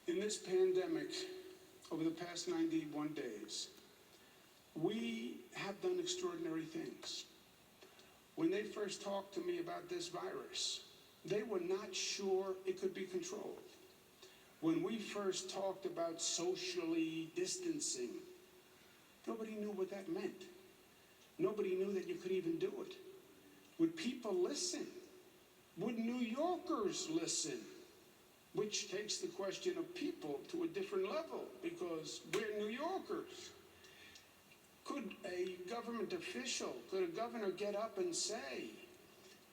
In this pandemic, over the past 91 days, we have done extraordinary things. When they first talked to me about this virus, they were not sure it could be controlled. When we first talked about socially distancing, nobody knew what that meant. Nobody knew that you could even do it. Would people listen? Would New Yorkers listen? Which takes the question of people to a different level, because we're New Yorkers. Could a government official, could a governor get up and say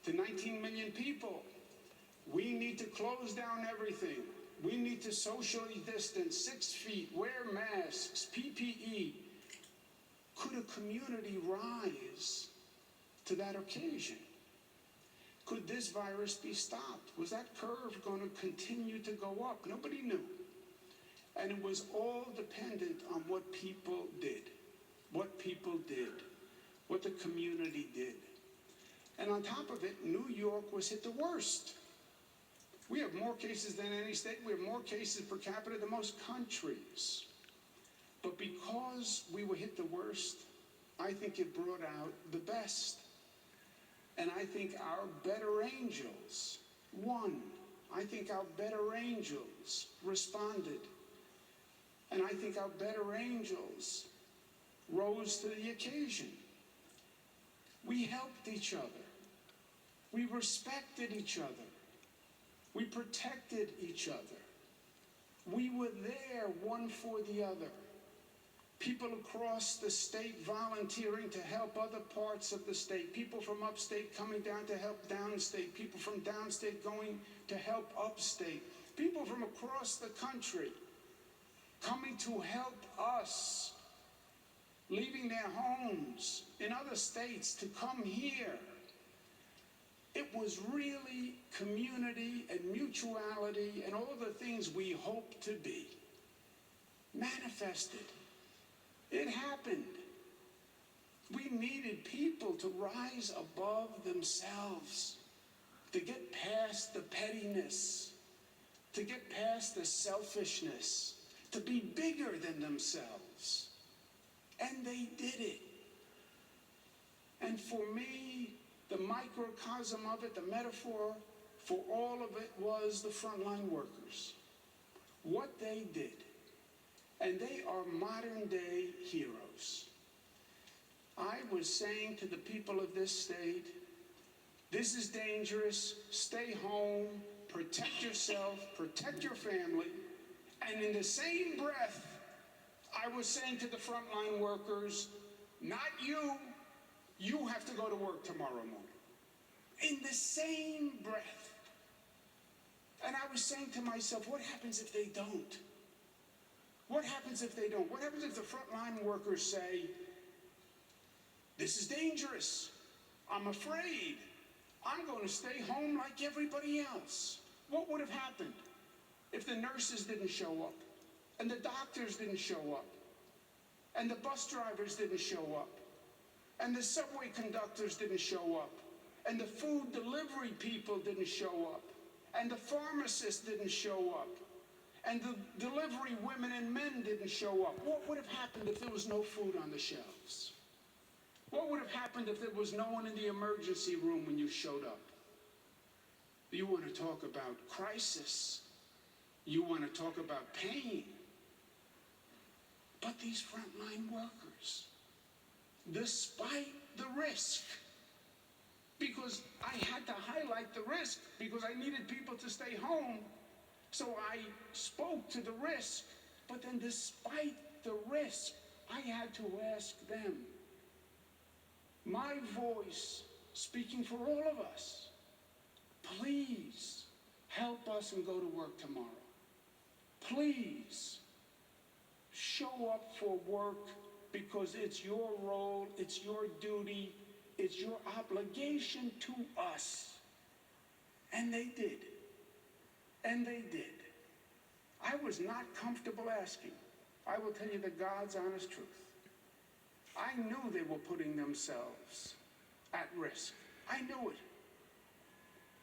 to 19 million people, we need to close down everything. We need to socially distance, 6 feet, wear masks, PPE. Could a community rise to that occasion? Could this virus be stopped? Was that curve going to continue to go up? Nobody knew. And it was all dependent on what people did, what the community did. And on top of it, New York was hit the worst. We have more cases than any state. We have more cases per capita than most countries. But because we were hit the worst, I think it brought out the best. And I think our better angels won. I think our better angels responded. And I think our better angels rose to the occasion. We helped each other. We respected each other. We protected each other. We were there one for the other. People across the state volunteering to help other parts of the state. People from upstate coming down to help downstate. People from downstate going to help upstate. People from across the country coming to help us, leaving their homes in other states to come here. It was really community and mutuality and all the things we hope to be manifested. It happened. We needed people to rise above themselves, to get past the pettiness, to get past the selfishness, to be bigger than themselves. And they did it. And for me, the microcosm of it, the metaphor for all of it was the frontline workers. What they did. And they are modern day heroes. I was saying to the people of this state, this is dangerous, stay home, protect yourself, protect your family. And in the same breath, I was saying to the frontline workers, not you, you have to go to work tomorrow morning. In the same breath. And I was saying to myself, what happens if they don't? What happens if they don't? What happens if the frontline workers say, this is dangerous, I'm afraid, I'm going to stay home like everybody else? What would have happened if the nurses didn't show up, and the doctors didn't show up, and the bus drivers didn't show up, and the subway conductors didn't show up, and the food delivery people didn't show up, and the pharmacists didn't show up, and the delivery women and men didn't show up? What would have happened if there was no food on the shelves? What would have happened if there was no one in the emergency room when you showed up? You want to talk about crisis. You want to talk about pain. But these frontline workers, despite the risk, because I had to highlight the risk because I needed people to stay home, so I spoke to the risk, but then despite the risk, I had to ask them, my voice speaking for all of us, please help us and go to work tomorrow. Please show up for work because it's your role, it's your duty, it's your obligation to us. And they did. And they did. I was not comfortable asking. I will tell you the God's honest truth. I knew they were putting themselves at risk. I knew it.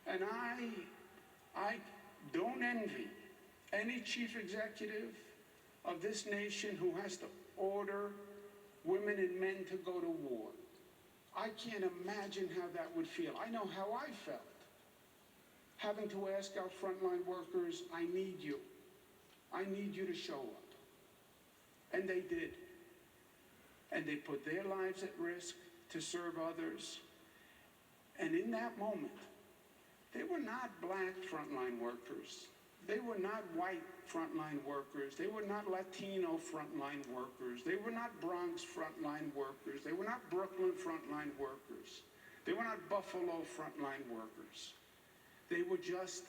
And I don't envy any chief executive of this nation who has to order women and men to go to war. I can't imagine how that would feel. I know how I felt. Having to ask our frontline workers, I need you. I need you to show up. And they did. And they put their lives at risk to serve others. And in that moment, they were not black frontline workers. They were not white frontline workers. They were not Latino frontline workers. They were not Bronx frontline workers. They were not Brooklyn frontline workers. They were not Buffalo frontline workers. They were just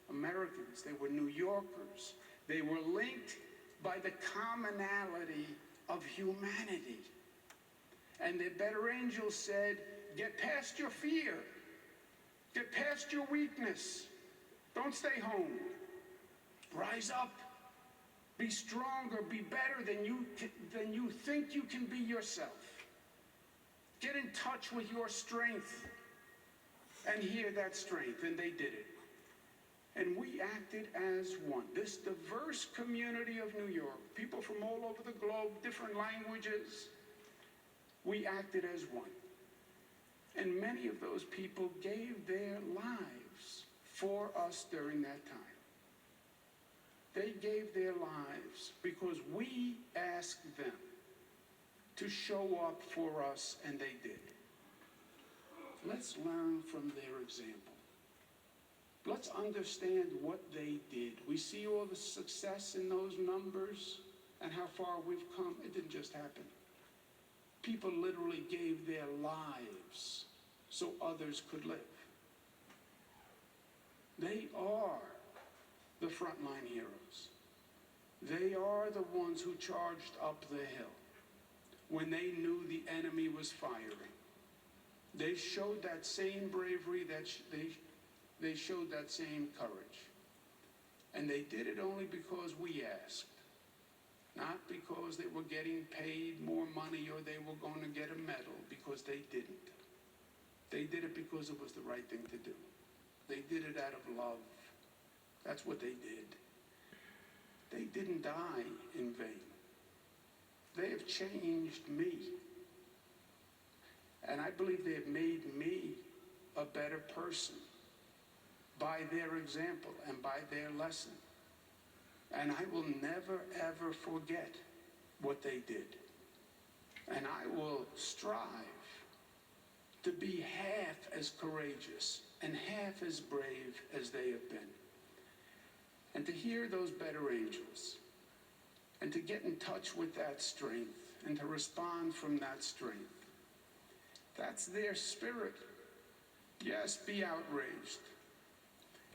Americans. They were New Yorkers. They were linked by the commonality of humanity. And the better angel said, get past your fear. Get past your weakness. Don't stay home. Rise up. Be stronger. Be better than you think you can be yourself. Get in touch with your strength and hear that strength. And they did it. And we acted as one. This diverse community of New York, people from all over the globe, different languages, we acted as one. And many of those people gave their lives for us during that time. They gave their lives because we asked them to show up for us, and they did. Let's learn from their example. Let's understand what they did. We see all the success in those numbers and how far we've come. It didn't just happen. People literally gave their lives so others could live. They are the frontline heroes. They are the ones who charged up the hill when they knew the enemy was firing. They showed that same bravery, they showed that same courage. And they did it only because we asked. Not because they were getting paid more money or they were going to get a medal, because they didn't. They did it because it was the right thing to do. They did it out of love. That's what they did. They didn't die in vain. They have changed me. And I believe they have made me a better person by their example and by their lesson. And I will never, ever forget what they did. And I will strive to be half as courageous and half as brave as they have been. And to hear those better angels, and to get in touch with that strength, and to respond from that strength. That's their spirit. Yes, be outraged.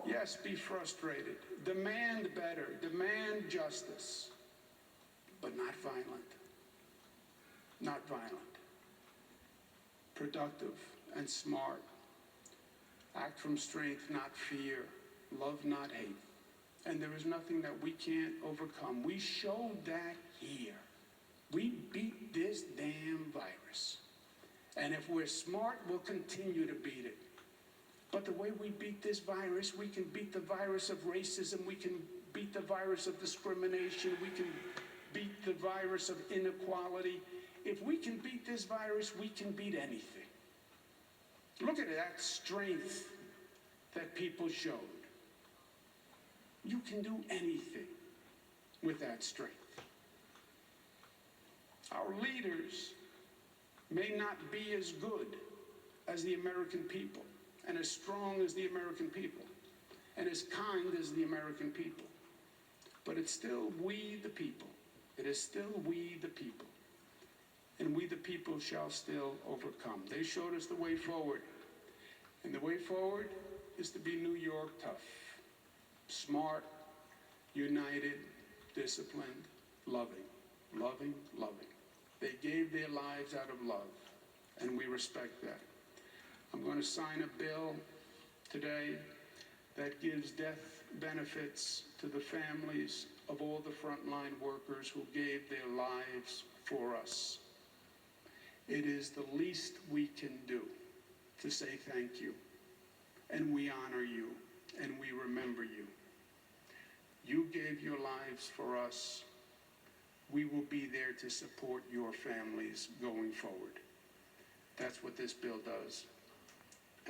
Yes, be frustrated. Demand better. Demand justice. But not violent. Not violent. Productive and smart. Act from strength, not fear. Love, not hate. And there is nothing that we can't overcome. We showed that here. We beat this damn virus. And if we're smart, we'll continue to beat it. But the way we beat this virus, we can beat the virus of racism, we can beat the virus of discrimination, we can beat the virus of inequality. If we can beat this virus, we can beat anything. Look at that strength that people showed. You can do anything with that strength. Our leaders may not be as good as the American people, and as strong as the American people, and as kind as the American people. But it's still we the people. It is still we the people. And we the people shall still overcome. They showed us the way forward. And the way forward is to be New York tough. Smart, united, disciplined, loving, loving, loving. They gave their lives out of love, and we respect that. I'm going to sign a bill today that gives death benefits to the families of all the frontline workers who gave their lives for us. It is the least we can do to say thank you, and we honor you, and we remember you. You gave your lives for us. We will be there to support your families going forward. That's what this bill does.